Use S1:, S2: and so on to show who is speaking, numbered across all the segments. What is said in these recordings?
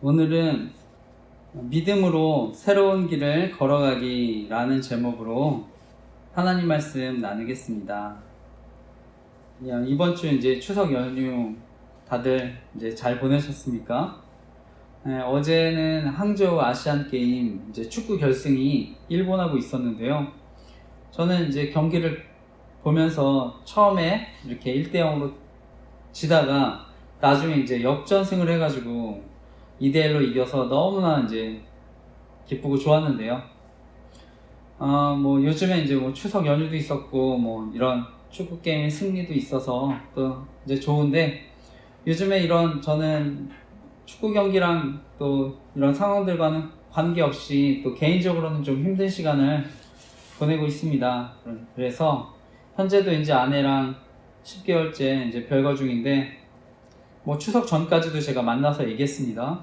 S1: 오늘은 믿음으로 새로운 길을 걸어가기 라는 제목으로 하나님 말씀 나누겠습니다. 이번 주 이제 추석 연휴 다들 이제 잘 보내셨습니까? 어제는 항저우 아시안 게임 이제 축구 결승이 일본하고 있었는데요. 저는 이제 경기를 보면서 처음에 이렇게 1대0으로 지다가 나중에 이제 역전승을 해가지고 2대1로 이겨서 너무나 이제 기쁘고 좋았는데요. 요즘에 이제 추석 연휴도 있었고 이런 축구 게임의 승리도 있어서 또 이제 좋은데, 요즘에 이런 저는 축구 경기랑 또 이런 상황들과는 관계없이 또 개인적으로는 좀 힘든 시간을 보내고 있습니다. 그래서 현재도 이제 아내랑 10개월째 이제 별거 중인데, 추석 전까지도 제가 만나서 얘기했습니다.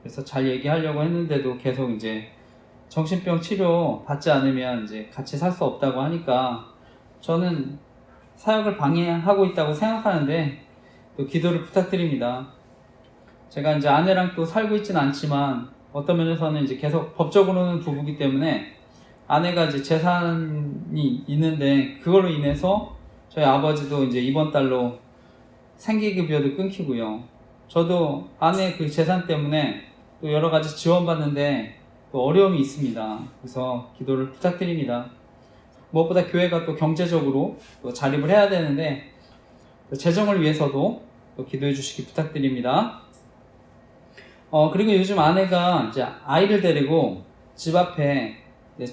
S1: 그래서 잘 얘기하려고 했는데도 계속 이제 정신병 치료 받지 않으면 이제 같이 살 수 없다고 하니까 저는 사역을 방해하고 있다고 생각하는데 또 기도를 부탁드립니다. 제가 이제 아내랑 또 살고 있지는 않지만 어떤 면에서는 이제 계속 법적으로는 부부기 때문에 아내가 이제 재산이 있는데 그걸로 인해서 저희 아버지도 이제 이번 달로 생계급여도 끊기고요. 저도 아내 그 재산 때문에 또 여러 가지 지원받는데 또 어려움이 있습니다. 그래서 기도를 부탁드립니다. 무엇보다 교회가 또 경제적으로 또 자립을 해야 되는데 재정을 위해서도 또 기도해 주시기 부탁드립니다. 그리고 요즘 아내가 이제 아이를 데리고 집 앞에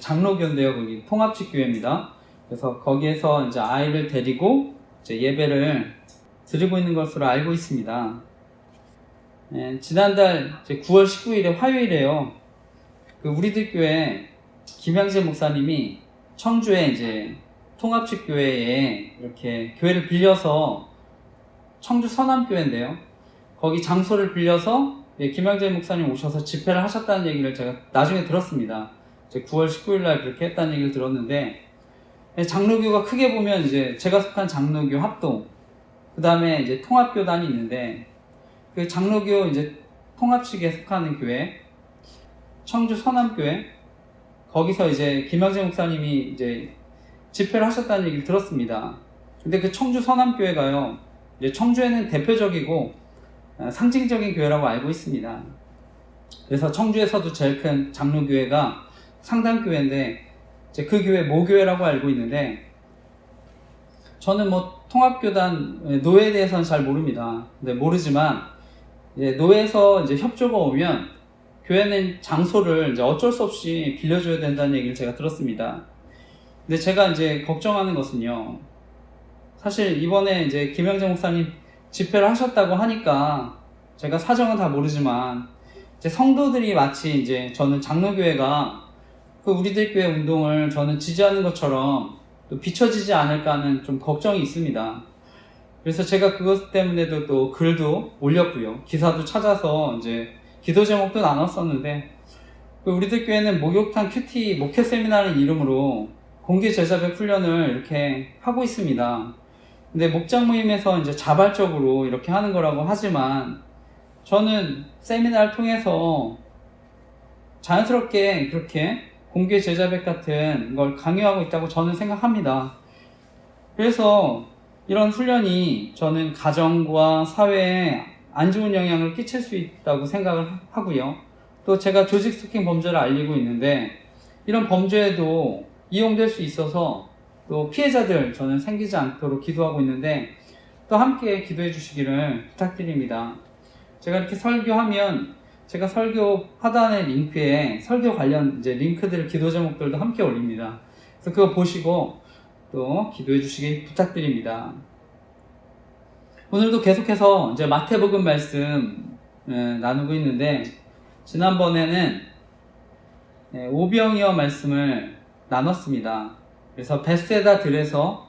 S1: 장로교인데요. 거기 통합식 교회입니다. 그래서 거기에서 이제 아이를 데리고 이제 예배를 드리고 있는 것으로 알고 있습니다. 지난달 9월 19일에 화요일에요. 우리들 교회 김양재 목사님이 청주에 이제 통합식 교회에 이렇게 교회를 빌려서, 청주 서남교회인데요. 거기 장소를 빌려서 김양재 목사님 오셔서 집회를 하셨다는 얘기를 제가 나중에 들었습니다. 9월 19일 날 그렇게 했다는 얘기를 들었는데, 장로교가 크게 보면 이제 제가 속한 장로교 합동, 그 다음에 이제 통합교단이 있는데, 그 장로교 이제 통합식에 속하는 교회, 청주 서남교회, 거기서 이제 김양재 목사님이 이제 집회를 하셨다는 얘기를 들었습니다. 근데 그 청주 서남교회가요, 이제 청주에는 대표적이고 상징적인 교회라고 알고 있습니다. 그래서 청주에서도 제일 큰 장로교회가 상담교회인데, 이제 그 교회 모교회라고 알고 있는데, 저는 통합교단 노회에 대해서는 잘 모릅니다. 근데 모르지만 이제 노회에서 이제 협조가 오면 교회는 장소를 이제 어쩔 수 없이 빌려줘야 된다는 얘기를 제가 들었습니다. 근데 제가 이제 걱정하는 것은요, 사실 이번에 이제 김영재 목사님 집회를 하셨다고 하니까 제가 사정은 다 모르지만 이제 성도들이 마치 이제 저는 장로교회가 그 우리들 교회 운동을 저는 지지하는 것처럼 또 비춰지지 않을까 하는 좀 걱정이 있습니다. 그래서 제가 그것 때문에도 또 글도 올렸고요. 기사도 찾아서 이제 기도 제목도 나눴었는데, 우리들 교회는 목욕탕 큐티 목회 세미나라는 이름으로 공개 제자백 훈련을 이렇게 하고 있습니다. 근데 목장 모임에서 이제 자발적으로 이렇게 하는 거라고 하지만 저는 세미나를 통해서 자연스럽게 그렇게 공개 제자백 같은 걸 강요하고 있다고 저는 생각합니다. 그래서 이런 훈련이 저는 가정과 사회에 안 좋은 영향을 끼칠 수 있다고 생각을 하고요. 또 제가 조직 스토킹 범죄를 알리고 있는데, 이런 범죄에도 이용될 수 있어서 또 피해자들 저는 생기지 않도록 기도하고 있는데, 또 함께 기도해 주시기를 부탁드립니다. 제가 이렇게 설교하면 제가 설교 하단의 링크에 설교 관련 이제 링크들, 기도 제목들도 함께 올립니다. 그래서 그거 보시고 또 기도해 주시기 부탁드립니다. 오늘도 계속해서 이제 마태복음 말씀 나누고 있는데, 지난번에는 오병이어 말씀을 나눴습니다. 그래서 벳세다 들에서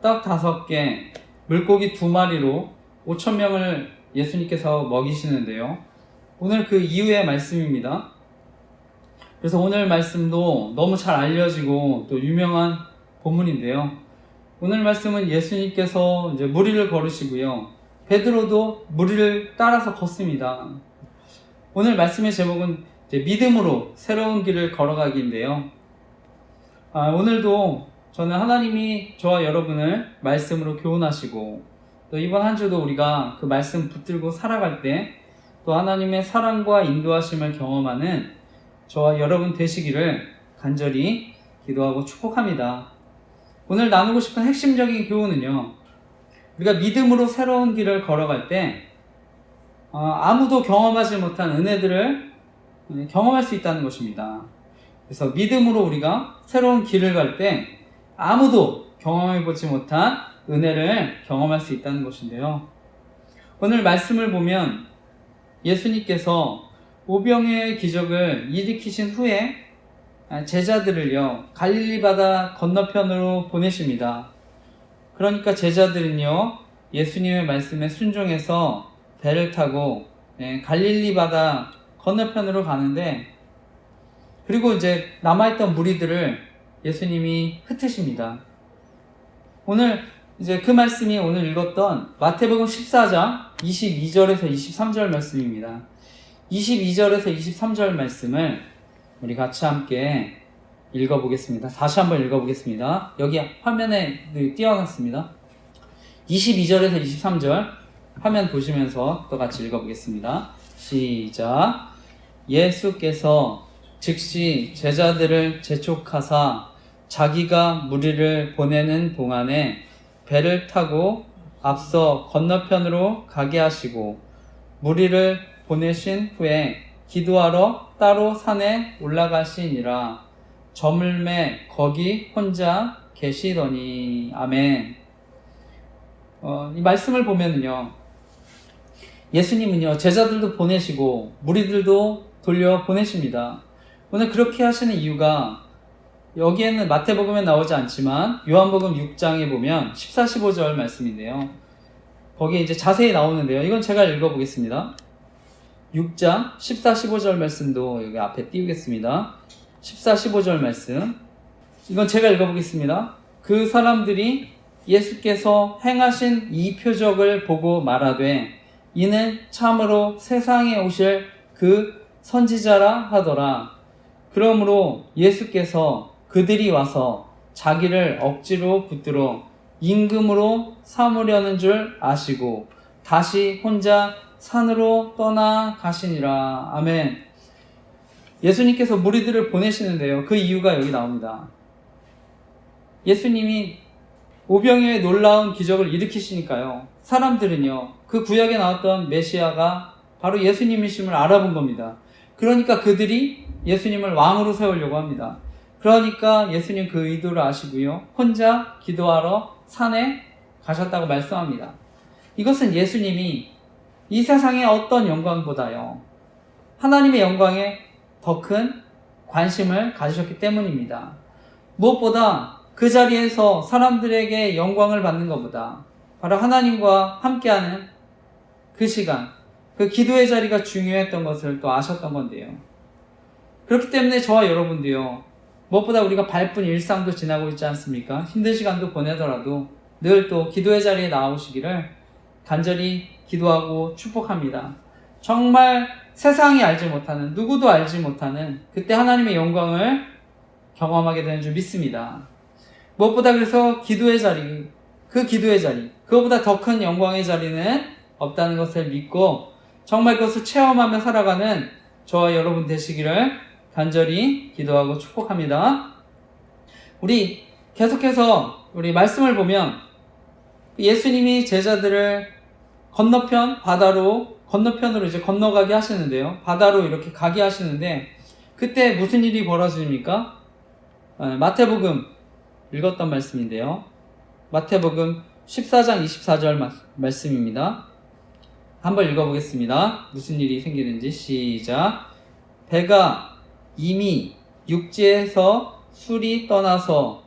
S1: 떡 5개, 물고기 2마리로 5,000명을 예수님께서 먹이시는데요. 오늘 그 이후의 말씀입니다. 그래서 오늘 말씀도 너무 잘 알려지고 또 유명한 본문인데요. 오늘 말씀은 예수님께서 이제 무리를 걸으시고요. 베드로도 무리를 따라서 걷습니다. 오늘 말씀의 제목은 이제 믿음으로 새로운 길을 걸어가기인데요. 오늘도 저는 하나님이 저와 여러분을 말씀으로 교훈하시고 또 이번 한 주도 우리가 그 말씀 붙들고 살아갈 때 또 하나님의 사랑과 인도하심을 경험하는 저와 여러분 되시기를 간절히 기도하고 축복합니다. 오늘 나누고 싶은 핵심적인 교훈은요, 우리가 믿음으로 새로운 길을 걸어갈 때 아무도 경험하지 못한 은혜들을 경험할 수 있다는 것입니다. 그래서 믿음으로 우리가 새로운 길을 갈 때 아무도 경험해보지 못한 은혜를 경험할 수 있다는 것인데요. 오늘 말씀을 보면 예수님께서 오병이어의 기적을 일으키신 후에 제자들을요, 갈릴리 바다 건너편으로 보내십니다. 그러니까 제자들은요, 예수님의 말씀에 순종해서 배를 타고 갈릴리 바다 건너편으로 가는데, 그리고 이제 남아있던 무리들을 예수님이 흩으십니다. 오늘 이제 그 말씀이 오늘 읽었던 마태복음 14장 22절에서 23절 말씀입니다. 22절에서 23절 말씀을 우리 같이 함께 읽어보겠습니다. 다시 한번 읽어보겠습니다. 여기 화면에 띄워놨습니다. 22절에서 23절 화면 보시면서 또 같이 읽어보겠습니다. 시작. 예수께서 즉시 제자들을 재촉하사 자기가 무리를 보내는 동안에 배를 타고 앞서 건너편으로 가게 하시고 무리를 보내신 후에 기도하러 따로 산에 올라가시니라. 저물매 거기 혼자 계시더니. 아멘. 이 말씀을 보면은요, 예수님은요, 제자들도 보내시고 무리들도 돌려 보내십니다. 오늘 그렇게 하시는 이유가, 여기에는 마태복음에 나오지 않지만 요한복음 6장에 보면 14, 15절 말씀인데요. 거기에 이제 자세히 나오는데요. 이건 제가 읽어보겠습니다. 6장 14, 15절 말씀도 여기 앞에 띄우겠습니다. 14, 15절 말씀. 이건 제가 읽어보겠습니다. 그 사람들이 예수께서 행하신 이 표적을 보고 말하되 이는 참으로 세상에 오실 그 선지자라 하더라. 그러므로 예수께서 그들이 와서 자기를 억지로 붙들어 임금으로 삼으려는 줄 아시고 다시 혼자 산으로 떠나 가시니라. 아멘. 예수님께서 무리들을 보내시는데요, 그 이유가 여기 나옵니다. 예수님이 오병이어의 놀라운 기적을 일으키시니까요, 사람들은요, 그 구약에 나왔던 메시아가 바로 예수님이심을 알아본 겁니다. 그러니까 그들이 예수님을 왕으로 세우려고 합니다. 그러니까 예수님 그 의도를 아시고요, 혼자 기도하러 산에 가셨다고 말씀합니다. 이것은 예수님이 이 세상의 어떤 영광보다요, 하나님의 영광에 더 큰 관심을 가지셨기 때문입니다. 무엇보다 그 자리에서 사람들에게 영광을 받는 것보다 바로 하나님과 함께하는 그 시간, 그 기도의 자리가 중요했던 것을 또 아셨던 건데요. 그렇기 때문에 저와 여러분도요, 무엇보다 우리가 바쁜 일상도 지나고 있지 않습니까? 힘든 시간도 보내더라도 늘 또 기도의 자리에 나오시기를 간절히 기도하고 축복합니다. 정말 세상이 알지 못하는, 누구도 알지 못하는 그때 하나님의 영광을 경험하게 되는 줄 믿습니다. 무엇보다 그래서 기도의 자리, 그 기도의 자리, 그것보다 더 큰 영광의 자리는 없다는 것을 믿고 정말 그것을 체험하며 살아가는 저와 여러분 되시기를 간절히 기도하고 축복합니다. 우리 계속해서 우리 말씀을 보면 예수님이 제자들을 건너편으로 이제 건너가게 하시는데요. 바다로 이렇게 가게 하시는데 그때 무슨 일이 벌어집니까? 마태복음 읽었던 말씀인데요. 마태복음 14장 24절 말씀입니다. 한번 읽어보겠습니다. 무슨 일이 생기는지. 시작. 배가 이미 육지에서 술이 떠나서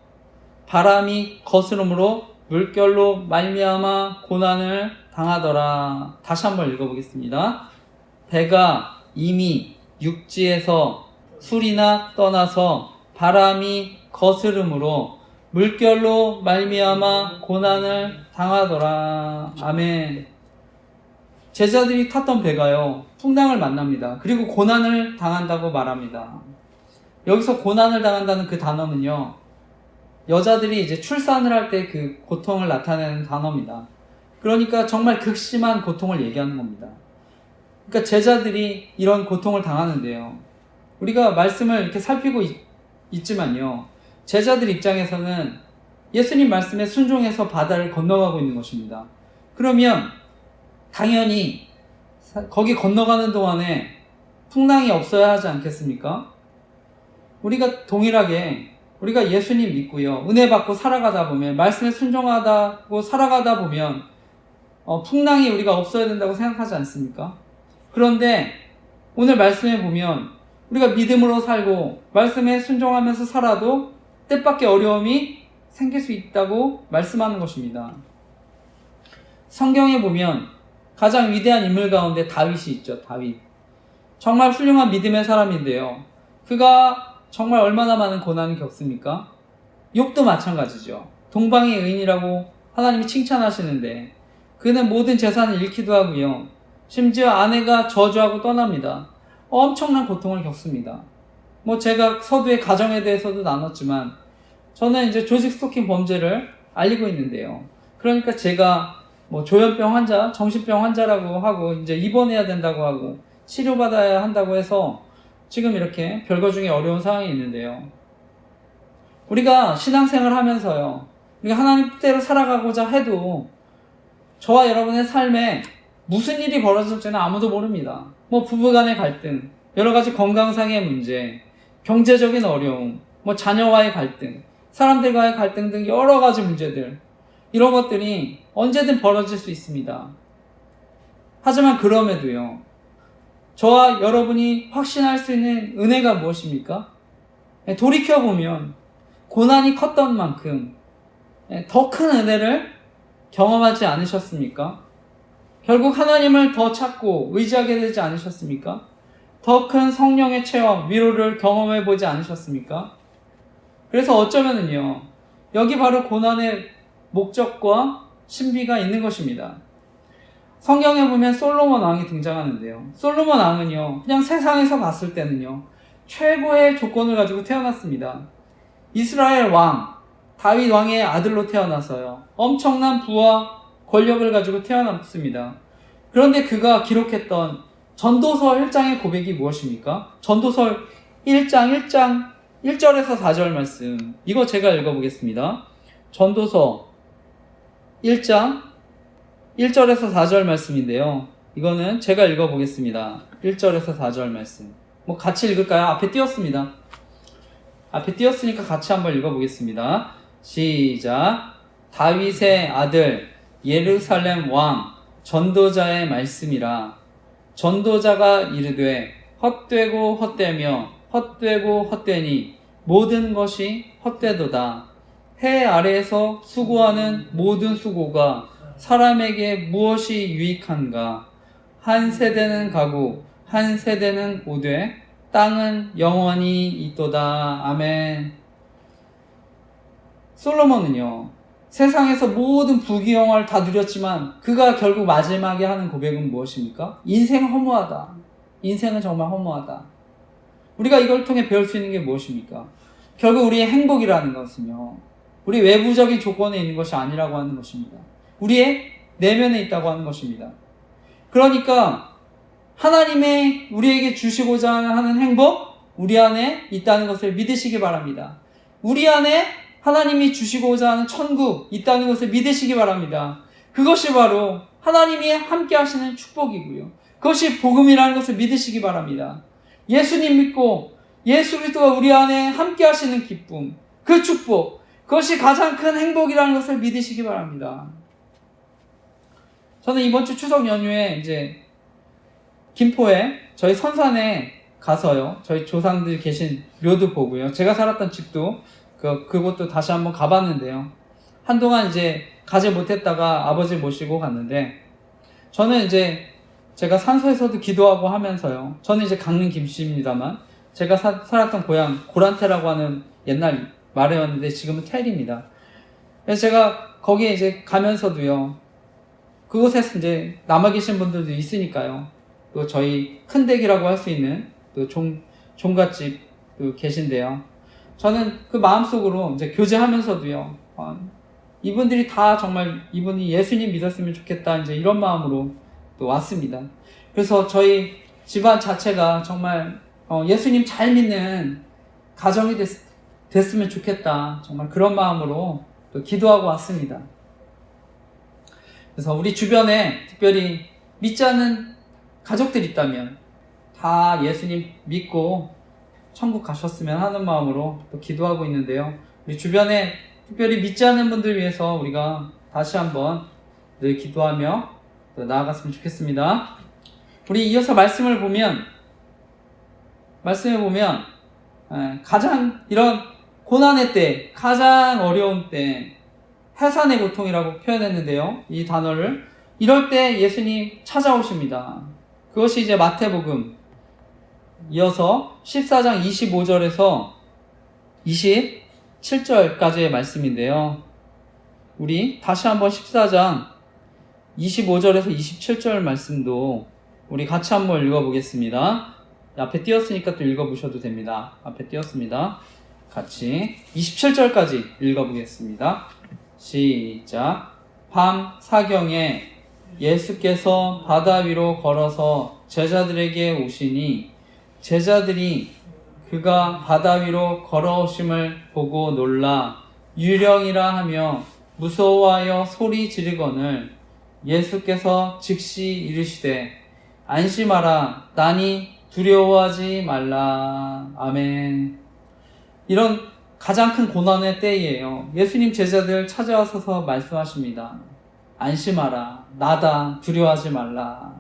S1: 바람이 거스름으로 물결로 말미암아 고난을 당하더라. 다시 한번 읽어보겠습니다. 배가 이미 육지에서 술이나 떠나서 바람이 거스름으로 물결로 말미암아 고난을 당하더라. 아멘. 제자들이 탔던 배가요, 풍랑을 만납니다. 그리고 고난을 당한다고 말합니다. 여기서 고난을 당한다는 그 단어는요, 여자들이 이제 출산을 할 때 그 고통을 나타내는 단어입니다. 그러니까 정말 극심한 고통을 얘기하는 겁니다. 그러니까 제자들이 이런 고통을 당하는데요, 우리가 말씀을 이렇게 살피고 있지만요, 제자들 입장에서는 예수님 말씀에 순종해서 바다를 건너가고 있는 것입니다. 그러면 당연히 거기 건너가는 동안에 풍랑이 없어야 하지 않겠습니까? 우리가 동일하게 우리가 예수님 믿고요, 은혜 받고 살아가다 보면, 말씀에 순종하다고 살아가다 보면 풍랑이 우리가 없어야 된다고 생각하지 않습니까? 그런데 오늘 말씀에 보면 우리가 믿음으로 살고 말씀에 순종하면서 살아도 뜻밖의 어려움이 생길 수 있다고 말씀하는 것입니다. 성경에 보면 가장 위대한 인물 가운데 다윗이 있죠. 다윗. 정말 훌륭한 믿음의 사람인데요, 그가 정말 얼마나 많은 고난을 겪습니까? 욥도 마찬가지죠. 동방의 의인이라고 하나님이 칭찬하시는데 그는 모든 재산을 잃기도 하고요, 심지어 아내가 저주하고 떠납니다. 엄청난 고통을 겪습니다. 제가 서두에 가정에 대해서도 나눴지만 저는 이제 조직 스토킹 범죄를 알리고 있는데요, 그러니까 제가 조현병 환자, 정신병 환자라고 하고 이제 입원해야 된다고 하고 치료받아야 한다고 해서 지금 이렇게 별거 중에 어려운 상황이 있는데요, 우리가 신앙생활 하면서요, 우리가 하나님 뜻대로 살아가고자 해도 저와 여러분의 삶에 무슨 일이 벌어질지는 아무도 모릅니다. 부부간의 갈등, 여러 가지 건강상의 문제, 경제적인 어려움, 자녀와의 갈등, 사람들과의 갈등 등 여러 가지 문제들, 이런 것들이 언제든 벌어질 수 있습니다. 하지만 그럼에도요, 저와 여러분이 확신할 수 있는 은혜가 무엇입니까? 돌이켜보면 고난이 컸던 만큼 더 큰 은혜를 경험하지 않으셨습니까? 결국 하나님을 더 찾고 의지하게 되지 않으셨습니까? 더 큰 성령의 체험, 위로를 경험해 보지 않으셨습니까? 그래서 어쩌면은요, 여기 바로 고난의 목적과 신비가 있는 것입니다. 성경에 보면 솔로몬 왕이 등장하는데요, 솔로몬 왕은요, 그냥 세상에서 봤을 때는요, 최고의 조건을 가지고 태어났습니다. 이스라엘 왕, 다윗 왕의 아들로 태어나서요, 엄청난 부와 권력을 가지고 태어났습니다. 그런데 그가 기록했던 전도서 1장의 고백이 무엇입니까? 전도서 1장 1절에서 4절 말씀, 이거 제가 읽어보겠습니다. 전도서 1장 1절에서 4절 말씀인데요, 이거는 제가 읽어보겠습니다. 1절에서 4절 말씀. 같이 읽을까요? 앞에 띄었습니다. 앞에 띄었으니까 같이 한번 읽어보겠습니다. 시작. 다윗의 아들 예루살렘 왕 전도자의 말씀이라. 전도자가 이르되 헛되고 헛되며 헛되고 헛되니 모든 것이 헛되도다. 해 아래에서 수고하는 모든 수고가 사람에게 무엇이 유익한가? 한 세대는 가고 한 세대는 오되 땅은 영원히 있도다. 아멘. 솔로몬은요, 세상에서 모든 부귀영화를 다 누렸지만 그가 결국 마지막에 하는 고백은 무엇입니까? 인생 허무하다. 인생은 정말 허무하다. 우리가 이걸 통해 배울 수 있는 게 무엇입니까? 결국 우리의 행복이라는 것은요, 우리 외부적인 조건에 있는 것이 아니라고 하는 것입니다. 우리의 내면에 있다고 하는 것입니다. 그러니까 하나님의 우리에게 주시고자 하는 행복, 우리 안에 있다는 것을 믿으시기 바랍니다. 우리 안에 하나님이 주시고자 하는 천국 있다는 것을 믿으시기 바랍니다. 그것이 바로 하나님이 함께 하시는 축복이고요, 그것이 복음이라는 것을 믿으시기 바랍니다. 예수님 믿고 예수 그리스도가 우리 안에 함께 하시는 기쁨, 그 축복, 그것이 가장 큰 행복이라는 것을 믿으시기 바랍니다. 저는 이번 주 추석 연휴에 이제 김포에 저희 선산에 가서요, 저희 조상들 계신 묘도 보고요, 제가 살았던 집도 그곳도 다시 한번 가봤는데요, 한동안 이제 가지 못했다가 아버지 모시고 갔는데, 저는 이제 제가 산소에서도 기도하고 하면서요, 저는 이제 강릉 김씨입니다만 제가 살았던 고향 고란테라고 하는 옛날 말이었는데 지금은 텔입니다. 그래서 제가 거기에 이제 가면서도요, 그곳에서 이제 남아 계신 분들도 있으니까요. 또 저희 큰댁이라고 할 수 있는 또 종갓집 계신데요. 저는 그 마음속으로 이제 교제하면서도요, 이분들이 다 정말 이분이 예수님 믿었으면 좋겠다, 이제 이런 마음으로 또 왔습니다. 그래서 저희 집안 자체가 정말 예수님 잘 믿는 가정이 됐으면 좋겠다, 정말 그런 마음으로 또 기도하고 왔습니다. 그래서 우리 주변에 특별히 믿지 않는 가족들 있다면 다 예수님 믿고 천국 가셨으면 하는 마음으로 또 기도하고 있는데요. 우리 주변에 특별히 믿지 않는 분들 위해서 우리가 다시 한번 늘 기도하며 또 나아갔으면 좋겠습니다. 우리 이어서 말씀을 보면 가장 이런 고난의 때, 가장 어려운 때 해산의 고통이라고 표현했는데요. 이 단어를 이럴 때 예수님 찾아오십니다. 그것이 이제 마태복음 이어서 14장 25절에서 27절까지의 말씀인데요. 우리 다시 한번 14장 25절에서 27절 말씀도 우리 같이 한번 읽어보겠습니다. 앞에 띄었으니까 또 읽어보셔도 됩니다. 앞에 띄었습니다. 같이 27절까지 읽어보겠습니다. 시작. 밤 사경에 예수께서 바다 위로 걸어서 제자들에게 오시니 제자들이 그가 바다 위로 걸어오심을 보고 놀라 유령이라 하며 무서워하여 소리 지르거늘 예수께서 즉시 이르시되 안심하라 나니 두려워하지 말라. 아멘. 이런 가장 큰 고난의 때이에요. 예수님 제자들 찾아와서 말씀하십니다. 안심하라. 나다. 두려워하지 말라.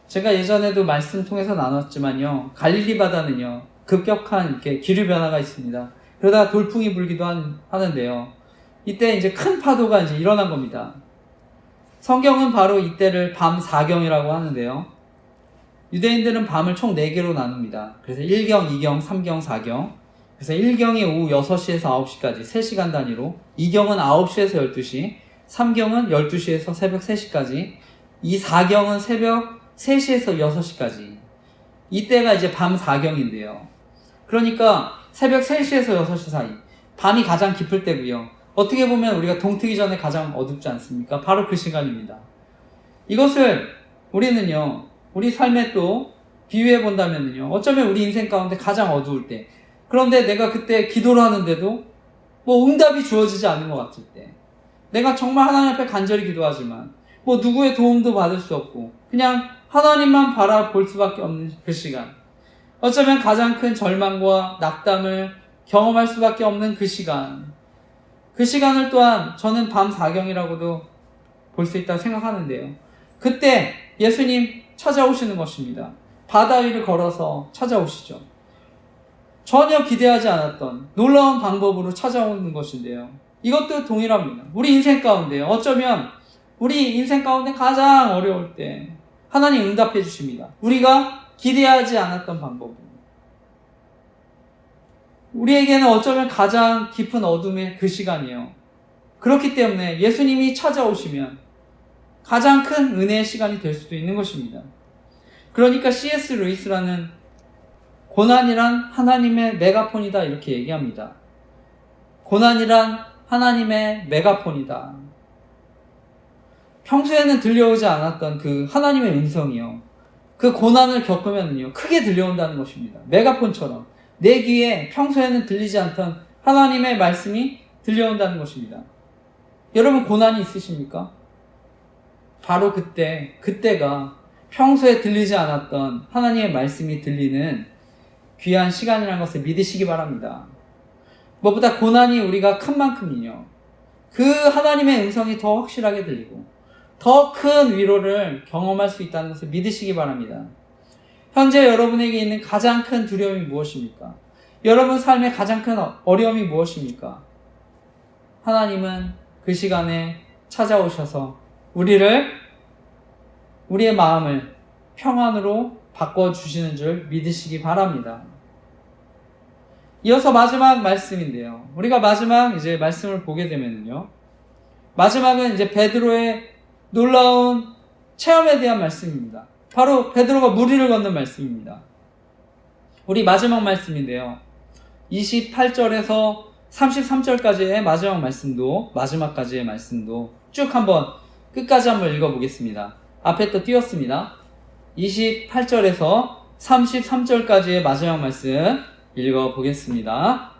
S1: 제가 예전에도 말씀 통해서 나눴지만요. 갈릴리 바다는요. 급격한 이렇게 기류 변화가 있습니다. 그러다가 돌풍이 불기도 하는데요. 이때 이제 큰 파도가 이제 일어난 겁니다. 성경은 바로 이때를 밤 사경이라고 하는데요. 유대인들은 밤을 총 4개로 나눕니다. 그래서 1경, 2경, 3경, 4경. 그래서 1경이 오후 6시에서 9시까지 3시간 단위로, 2경은 9시에서 12시, 3경은 12시에서 새벽 3시까지, 이 4경은 새벽 3시에서 6시까지. 이때가 이제 밤 4경인데요. 그러니까 새벽 3시에서 6시 사이, 밤이 가장 깊을 때고요. 어떻게 보면 우리가 동트기 전에 가장 어둡지 않습니까? 바로 그 시간입니다. 이것을 우리는요, 우리 삶에 또 비유해 본다면요, 어쩌면 우리 인생 가운데 가장 어두울 때, 그런데 내가 그때 기도를 하는데도 뭐 응답이 주어지지 않는 것 같을 때, 내가 정말 하나님 앞에 간절히 기도하지만 뭐 누구의 도움도 받을 수 없고 그냥 하나님만 바라볼 수밖에 없는 그 시간, 어쩌면 가장 큰 절망과 낙담을 경험할 수밖에 없는 그 시간, 그 시간을 또한 저는 밤 사경이라고도 볼 수 있다고 생각하는데요. 그때 예수님 찾아오시는 것입니다. 바다 위를 걸어서 찾아오시죠. 전혀 기대하지 않았던 놀라운 방법으로 찾아오는 것인데요. 이것도 동일합니다. 우리 인생 가운데, 어쩌면 우리 인생 가운데 가장 어려울 때 하나님 응답해 주십니다. 우리가 기대하지 않았던 방법으로. 우리에게는 어쩌면 가장 깊은 어둠의 그 시간이에요. 그렇기 때문에 예수님이 찾아오시면 가장 큰 은혜의 시간이 될 수도 있는 것입니다. 그러니까 C.S. 루이스라는 고난이란 하나님의 메가폰이다 이렇게 얘기합니다. 고난이란 하나님의 메가폰이다. 평소에는 들려오지 않았던 그 하나님의 음성이요, 그 고난을 겪으면요 크게 들려온다는 것입니다. 메가폰처럼 내 귀에 평소에는 들리지 않던 하나님의 말씀이 들려온다는 것입니다. 여러분 고난이 있으십니까? 바로 그때가 평소에 들리지 않았던 하나님의 말씀이 들리는 귀한 시간이라는 것을 믿으시기 바랍니다. 무엇보다 고난이 우리가 큰 만큼은요, 그 하나님의 음성이 더 확실하게 들리고 더 큰 위로를 경험할 수 있다는 것을 믿으시기 바랍니다. 현재 여러분에게 있는 가장 큰 두려움이 무엇입니까? 여러분 삶의 가장 큰 어려움이 무엇입니까? 하나님은 그 시간에 찾아오셔서 우리의 마음을 평안으로 바꿔주시는 줄 믿으시기 바랍니다. 이어서 마지막 말씀인데요. 우리가 마지막 이제 말씀을 보게 되면요, 마지막은 이제 베드로의 놀라운 체험에 대한 말씀입니다. 바로 베드로가 무리를 걷는 말씀입니다. 우리 마지막 말씀인데요. 28절에서 33절까지의 마지막까지의 말씀도 쭉 한번 끝까지 한번 읽어보겠습니다. 앞에 또 띄웠습니다. 28절에서 33절까지의 마지막 말씀 읽어보겠습니다.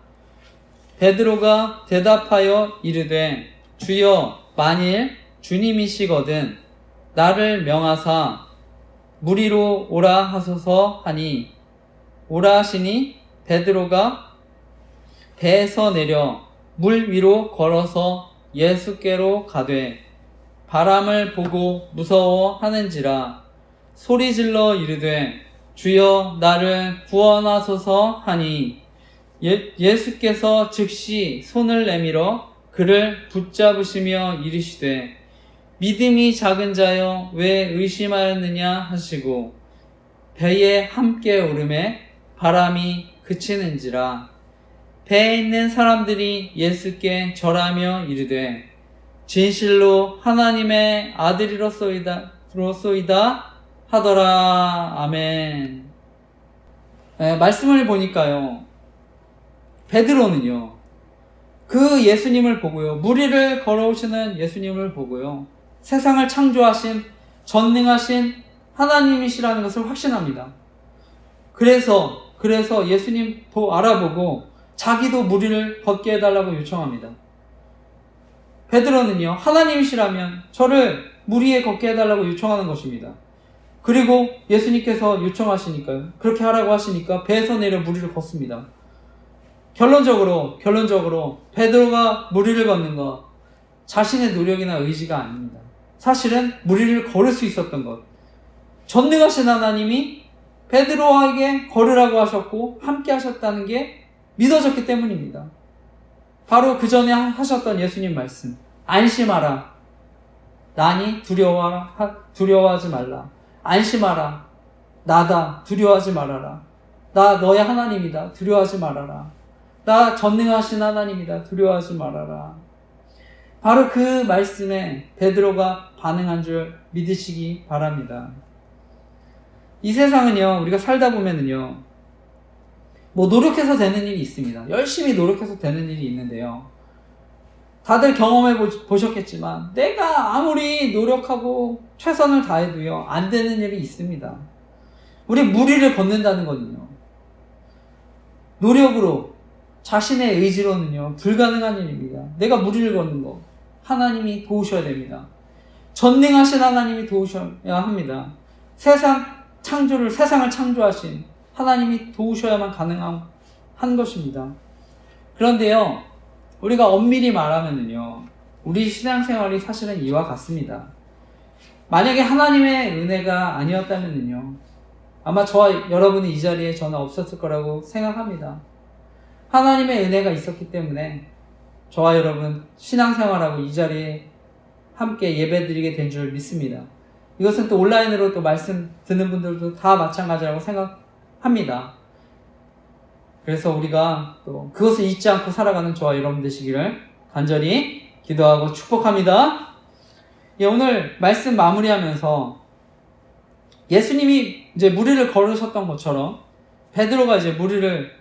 S1: 베드로가 대답하여 이르되 주여 만일 주님이시거든 나를 명하사 무리로 오라 하소서 하니 오라 하시니 베드로가 배에서 내려 물 위로 걸어서 예수께로 가되 바람을 보고 무서워하는지라 소리질러 이르되 주여 나를 구원하소서 하니 예수께서 즉시 손을 내밀어 그를 붙잡으시며 이르시되 믿음이 작은 자여 왜 의심하였느냐 하시고 배에 함께 오르매 바람이 그치는지라 배에 있는 사람들이 예수께 절하며 이르되 진실로 하나님의 아들이로소이다 하더라. 아멘. 말씀을 보니까요. 베드로는요. 그 예수님을 보고요. 무리를 걸어오시는 예수님을 보고요. 세상을 창조하신 전능하신 하나님이시라는 것을 확신합니다. 그래서 예수님 알아보고 자기도 무리를 걷게 해달라고 요청합니다. 베드로는요. 하나님이시라면 저를 무리에 걷게 해달라고 요청하는 것입니다. 그리고 예수님께서 요청하시니까요. 그렇게 하라고 하시니까 배에서 내려 무리를 걷습니다. 결론적으로 베드로가 무리를 걷는 것 자신의 노력이나 의지가 아닙니다. 사실은 무리를 걸을 수 있었던 것. 전능하신 하나님이 베드로에게 걸으라고 하셨고 함께 하셨다는 게 믿어졌기 때문입니다. 바로 그 전에 하셨던 예수님 말씀. 안심하라. 나니 두려워하지 말라. 안심하라. 나다. 두려워하지 말아라. 나 너의 하나님이다. 두려워하지 말아라. 나 전능하신 하나님이다. 두려워하지 말아라. 바로 그 말씀에 베드로가 반응한 줄 믿으시기 바랍니다. 이 세상은요, 우리가 살다 보면은요, 노력해서 되는 일이 있습니다. 열심히 노력해서 되는 일이 있는데요. 다들 경험해 보셨겠지만, 내가 아무리 노력하고 최선을 다해도요, 안 되는 일이 있습니다. 우리 무리를 걷는다는 거는요, 노력으로, 자신의 의지로는요, 불가능한 일입니다. 내가 무리를 걷는 거, 하나님이 도우셔야 됩니다. 전능하신 하나님이 도우셔야 합니다. 세상을 창조하신 하나님이 도우셔야만 가능한 것입니다. 그런데요, 우리가 엄밀히 말하면요, 우리 신앙생활이 사실은 이와 같습니다. 만약에 하나님의 은혜가 아니었다면요, 아마 저와 여러분이 이 자리에 저는 없었을 거라고 생각합니다. 하나님의 은혜가 있었기 때문에 저와 여러분 신앙생활하고 이 자리에 함께 예배드리게 된 줄 믿습니다. 이것은 또 온라인으로 또 말씀 듣는 분들도 다 마찬가지라고 생각합니다. 그래서 우리가 또 그것을 잊지 않고 살아가는 저와 여러분 되시기를 간절히 기도하고 축복합니다. 오늘 말씀 마무리하면서 예수님이 이제 무리를 걸으셨던 것처럼 베드로가 이제 무리를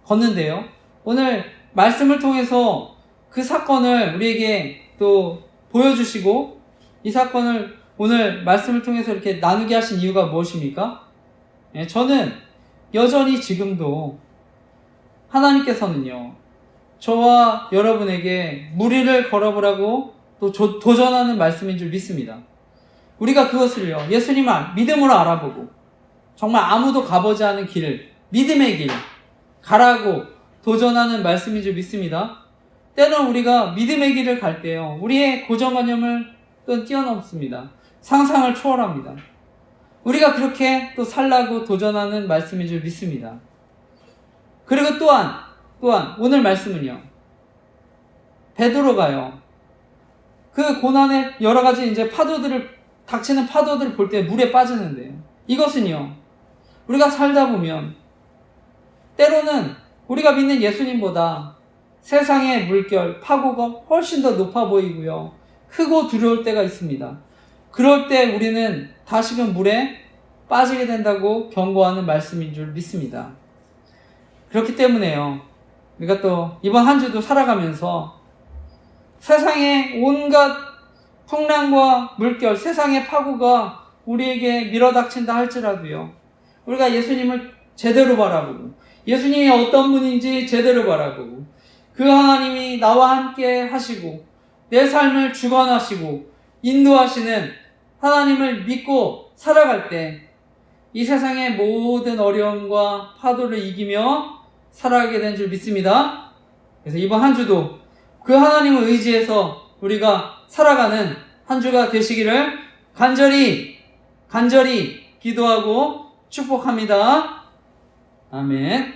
S1: 걷는데요. 오늘 말씀을 통해서 그 사건을 우리에게 또 보여주시고 이 사건을 오늘 말씀을 통해서 이렇게 나누게 하신 이유가 무엇입니까? 저는 여전히 지금도 하나님께서는요, 저와 여러분에게 무리를 걸어보라고 또 도전하는 말씀인 줄 믿습니다. 우리가 그것을요, 예수님을 믿음으로 알아보고 정말 아무도 가보지 않은 길을, 믿음의 길 가라고 도전하는 말씀인 줄 믿습니다. 때론 우리가 믿음의 길을 갈 때요, 우리의 고정관념을 또 뛰어넘습니다. 상상을 초월합니다. 우리가 그렇게 또 살라고 도전하는 말씀인 줄 믿습니다. 그리고 또한 오늘 말씀은요, 베드로가요, 그 고난의 여러 가지 이제 닥치는 파도들을 볼 때 물에 빠지는데요. 이것은요, 우리가 살다 보면 때로는 우리가 믿는 예수님보다 세상의 물결, 파고가 훨씬 더 높아 보이고요, 크고 두려울 때가 있습니다. 그럴 때 우리는 다시금 물에 빠지게 된다고 경고하는 말씀인 줄 믿습니다. 그렇기 때문에요. 우리가 또 이번 한 주도 살아가면서 세상의 온갖 풍랑과 물결, 세상의 파고가 우리에게 밀어닥친다 할지라도요. 우리가 예수님을 제대로 바라보고 예수님이 어떤 분인지 제대로 바라보고 그 하나님이 나와 함께 하시고 내 삶을 주관하시고 인도하시는 하나님을 믿고 살아갈 때 이 세상의 모든 어려움과 파도를 이기며 살아가게 된 줄 믿습니다. 그래서 이번 한 주도 그 하나님을 의지해서 우리가 살아가는 한 주가 되시기를 간절히 기도하고 축복합니다. 아멘.